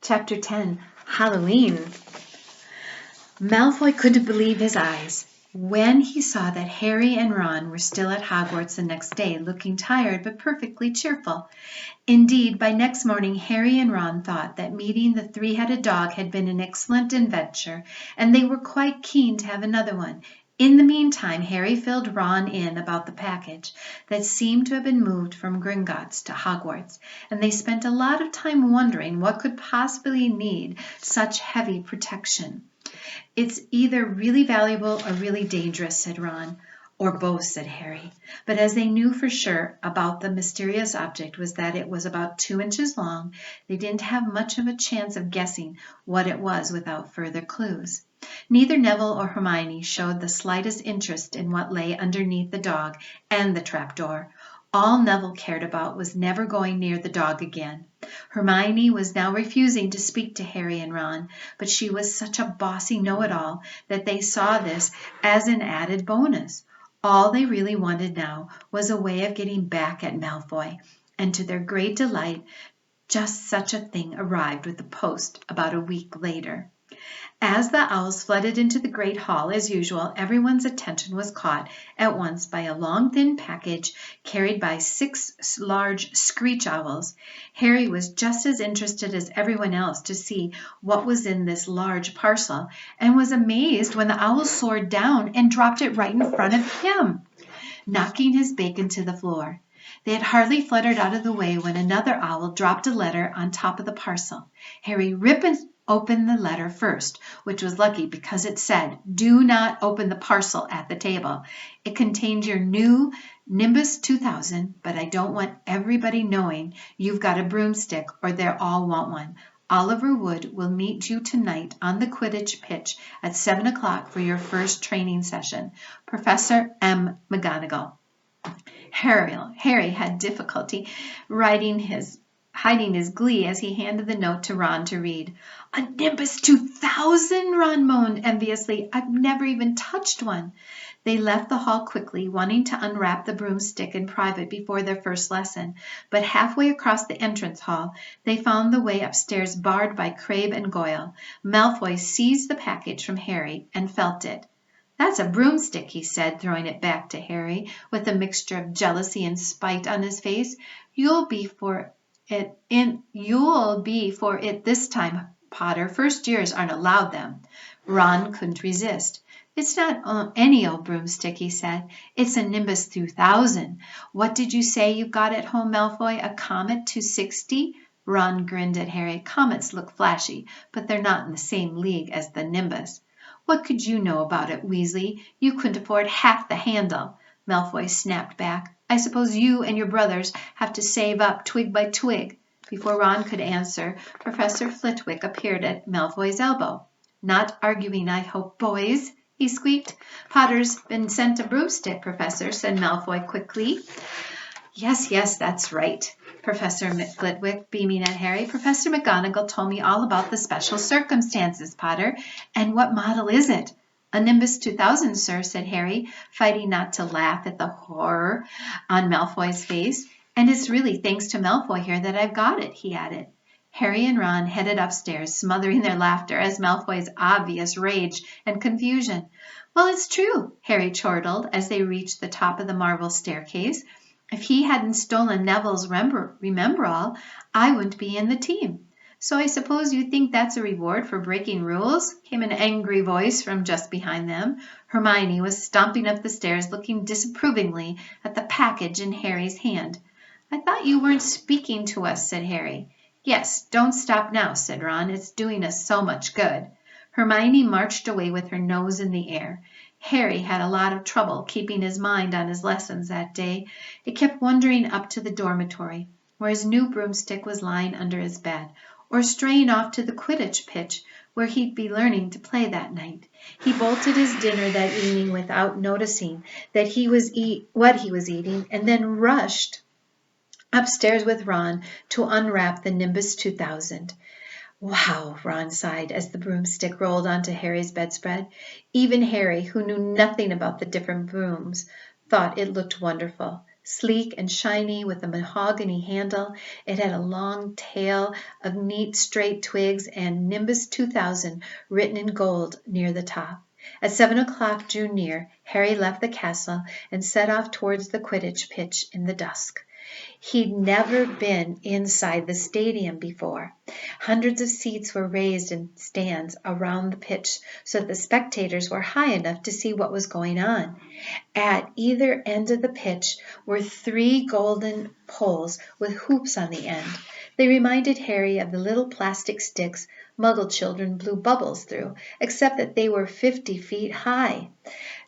Chapter 10, Halloween. Malfoy couldn't believe his eyes when he saw that Harry and Ron were still at Hogwarts the next day, looking tired but perfectly cheerful. Indeed, by next morning Harry and Ron thought that meeting the three-headed dog had been an excellent adventure, and they were quite keen to have another one. In the meantime, Harry filled Ron in about the package that seemed to have been moved from Gringotts to Hogwarts, and they spent a lot of time wondering what could possibly need such heavy protection. "It's either really valuable or really dangerous," said Ron. "Or both," said Harry. But as they knew for sure about the mysterious object was that it was about 2 inches long, they didn't have much of a chance of guessing what it was without further clues. Neither Neville or Hermione showed the slightest interest in what lay underneath the dog and the trapdoor. All Neville cared about was never going near the dog again. Hermione was now refusing to speak to Harry and Ron, but she was such a bossy know-it-all that they saw this as an added bonus. All they really wanted now was a way of getting back at Malfoy, and to their great delight, just such a thing arrived with the post about a week later. As the owls flooded into the great hall as usual, everyone's attention was caught at once by a long thin package carried by 6 large screech owls. Harry was just as interested as everyone else to see what was in this large parcel, and was amazed when the owl soared down and dropped it right in front of him, knocking his bacon to the floor. They had hardly fluttered out of the way when another owl dropped a letter on top of the parcel. Harry ripped open the letter first, which was lucky because it said, "Do not open the parcel at the table. It contains your new Nimbus 2000, but I don't want everybody knowing you've got a broomstick or they'll all want one. Oliver Wood will meet you tonight on the Quidditch pitch at 7 o'clock for your first training session. Professor M. McGonagall." Harry had difficulty hiding his glee as he handed the note to Ron to read. "A Nimbus 2000, Ron moaned enviously. "I've never even touched one." They left the hall quickly, wanting to unwrap the broomstick in private before their first lesson, but halfway across the entrance hall, they found the way upstairs barred by Crabbe and Goyle. Malfoy seized the package from Harry and felt it. "That's a broomstick," he said, throwing it back to Harry with a mixture of jealousy and spite on his face. You'll be for it this time, Potter. First years aren't allowed them." Ron couldn't resist. "It's not any old broomstick," he said. "It's a Nimbus 2000. What did you say you've got at home, Malfoy? A Comet 260? Ron grinned at Harry. "Comets look flashy, but they're not in the same league as the Nimbus." "What could you know about it, Weasley? You couldn't afford half the handle." Malfoy snapped back. "I suppose you and your brothers have to save up twig by twig." Before Ron could answer, Professor Flitwick appeared at Malfoy's elbow. "Not arguing, I hope, boys," he squeaked. "Potter's been sent a broomstick, Professor," said Malfoy quickly. Yes, that's right." Professor Flitwick, beaming at Harry. "Professor McGonagall told me all about the special circumstances, Potter. And what model is it?" "A Nimbus 2000, sir," said Harry, fighting not to laugh at the horror on Malfoy's face. "And it's really thanks to Malfoy here that I've got it," he added. Harry and Ron headed upstairs, smothering their laughter as Malfoy's obvious rage and confusion. "Well, it's true," Harry chortled as they reached the top of the marble staircase. "If he hadn't stolen Neville's Remember-all, I wouldn't be in the team." "So I suppose you think that's a reward for breaking rules?" came an angry voice from just behind them. Hermione was stomping up the stairs, looking disapprovingly at the package in Harry's hand. "I thought you weren't speaking to us," said Harry. "Yes, don't stop now," said Ron. "It's doing us so much good." Hermione marched away with her nose in the air. Harry had a lot of trouble keeping his mind on his lessons that day. It kept wandering up to the dormitory, where his new broomstick was lying under his bed, or straying off to the Quidditch pitch, where he'd be learning to play that night. He bolted his dinner that evening without noticing that what he was eating, and then rushed upstairs with Ron to unwrap the Nimbus 2000. "Wow," Ron sighed as the broomstick rolled onto Harry's bedspread. Even Harry, who knew nothing about the different brooms, thought it looked wonderful. Sleek and shiny with a mahogany handle, it had a long tail of neat straight twigs and Nimbus 2000 written in gold near the top. As 7 o'clock drew near, Harry left the castle and set off towards the Quidditch pitch in the dusk. He'd never been inside the stadium before. Hundreds of seats were raised in stands around the pitch so that the spectators were high enough to see what was going on. At either end of the pitch were 3 golden poles with hoops on the end. They reminded Harry of the little plastic sticks Muggle children blew bubbles through, except that they were 50 feet high.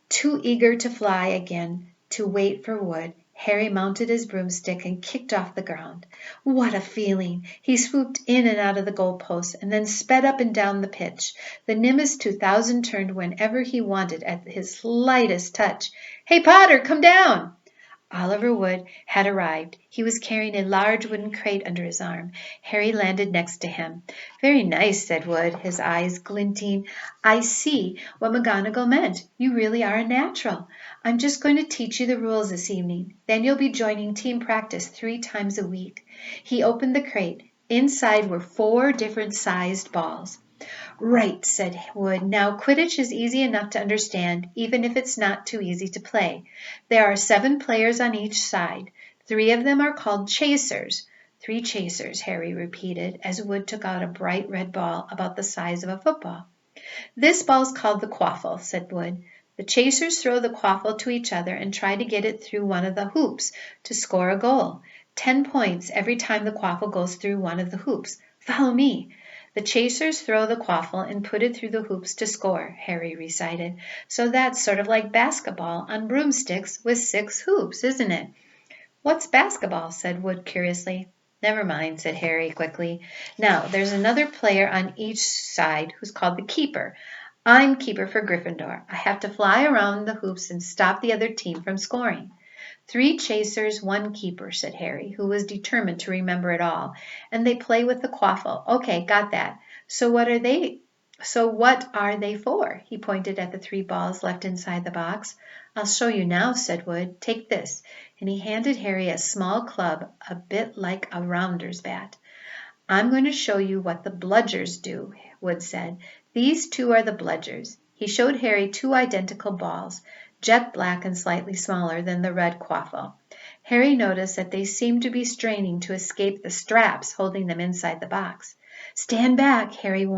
Too eager to fly again to wait for Wood, Harry mounted his broomstick and kicked off the ground. What a feeling! He swooped in and out of the goalposts and then sped up and down the pitch. The Nimbus 2000 turned whenever he wanted at his slightest touch. "Hey, Potter, come down!" Oliver Wood had arrived. He was carrying a large wooden crate under his arm. Harry landed next to him. "Very nice," said Wood, his eyes glinting. "I see what McGonagall meant. You really are a natural. I'm just going to teach you the rules this evening. Then you'll be joining team practice 3 times a week." He opened the crate. Inside were 4 different sized balls. "Right," said Wood. "Now Quidditch is easy enough to understand, even if it's not too easy to play. There are 7 players on each side. 3 of them are called chasers." 3 chasers, Harry repeated, as Wood took out a bright red ball about the size of a football. "This ball's called the quaffle," said Wood. "The chasers throw the quaffle to each other and try to get it through one of the hoops to score a goal. 10 points every time the quaffle goes through one of the hoops. Follow me." "The chasers throw the quaffle and put it through the hoops to score," Harry recited. "So that's sort of like basketball on broomsticks with 6 hoops, isn't it?" "What's basketball?" said Wood curiously. "Never mind," said Harry quickly. "Now, there's another player on each side who's called the keeper. I'm keeper for Gryffindor. I have to fly around the hoops and stop the other team from scoring." 3 chasers, 1 keeper," said Harry, who was determined to remember it all. "And they play with the quaffle. Okay, got that. So what are they for?" He pointed at the 3 balls left inside the box. "I'll show you now," said Wood. "Take this." And he handed Harry a small club, a bit like a rounder's bat. "I'm going to show you what the bludgers do," Wood said. "These 2 are the bludgers." He showed Harry 2 identical balls, jet black and slightly smaller than the red quaffle. Harry noticed that they seemed to be straining to escape the straps holding them inside the box. "Stand back," Wood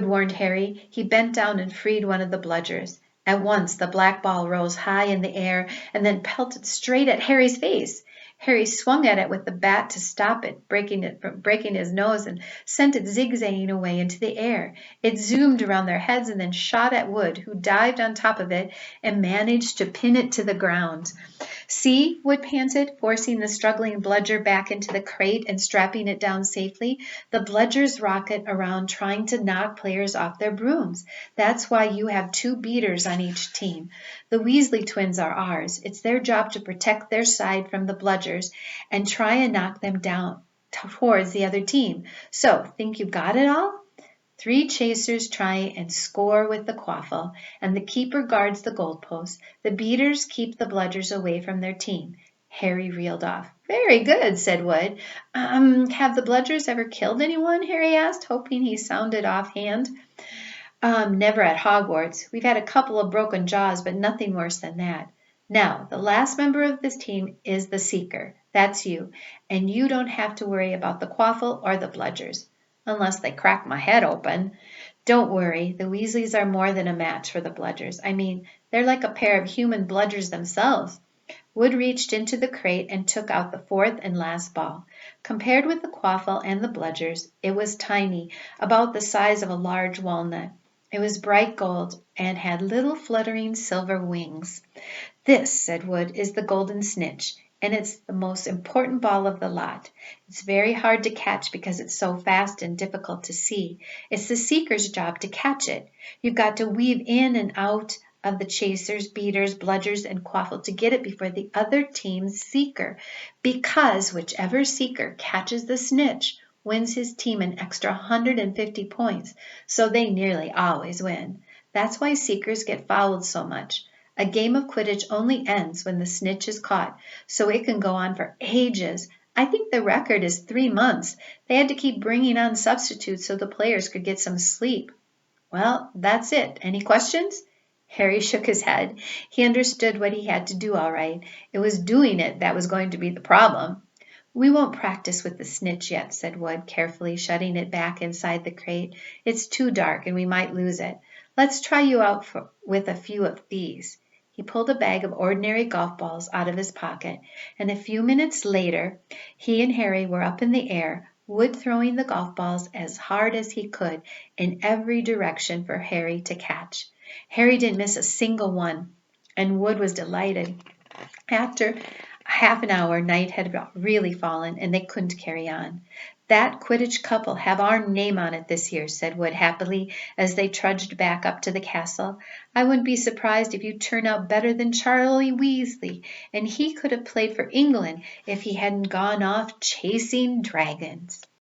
warned Harry. He bent down and freed one of the bludgers. At once the black ball rose high in the air and then pelted straight at Harry's face. Harry swung at it with the bat to stop it, breaking his nose, and sent it zigzagging away into the air. It zoomed around their heads and then shot at Wood, who dived on top of it and managed to pin it to the ground. "See," Wood panted, forcing the struggling bludger back into the crate and strapping it down safely. "The bludgers rocket around trying to knock players off their brooms. That's why you have 2 beaters on each team. The Weasley twins are ours. It's their job to protect their side from the bludgers and try and knock them down towards the other team. So, think you got it all?" 3 chasers try and score with the quaffle, and the keeper guards the goalpost. The beaters keep the bludgers away from their team. Harry reeled off. "Very good," said Wood. Have the bludgers ever killed anyone?" Harry asked, hoping he sounded offhand. Never at Hogwarts. We've had a couple of broken jaws, but nothing worse than that. Now, the last member of this team is the Seeker. That's you, and you don't have to worry about the quaffle or the bludgers. Unless they crack my head open. Don't worry, the Weasleys are more than a match for the bludgers. I mean, they're like a pair of human bludgers themselves. Wood reached into the crate and took out the 4th and last ball. Compared with the quaffle and the bludgers, it was tiny, about the size of a large walnut. It was bright gold and had little fluttering silver wings. "This," said Wood, "is the golden snitch, and it's the most important ball of the lot. It's very hard to catch because it's so fast and difficult to see. It's the Seeker's job to catch it. You've got to weave in and out of the chasers, beaters, bludgers, and quaffle to get it before the other team's Seeker, because whichever Seeker catches the snitch wins his team an extra 150 points, so they nearly always win. That's why Seekers get fouled so much. A game of Quidditch only ends when the snitch is caught, so it can go on for ages. I think the record is 3 months. They had to keep bringing on substitutes so the players could get some sleep. Well, that's it. Any questions? Harry shook his head. He understood what he had to do all right. It was doing it that was going to be the problem. We won't practice with the snitch yet, said Wood, carefully shutting it back inside the crate. It's too dark and we might lose it. Let's try you out with a few of these. He pulled a bag of ordinary golf balls out of his pocket, and a few minutes later he and Harry were up in the air, Wood throwing the golf balls as hard as he could in every direction for Harry to catch. Harry didn't miss a single one, and Wood was delighted. After half an hour, night had really fallen, and they couldn't carry on. That Quidditch couple have our name on it this year, said Wood happily as they trudged back up to the castle. I wouldn't be surprised if you turn out better than Charlie Weasley, and he could have played for England if he hadn't gone off chasing dragons.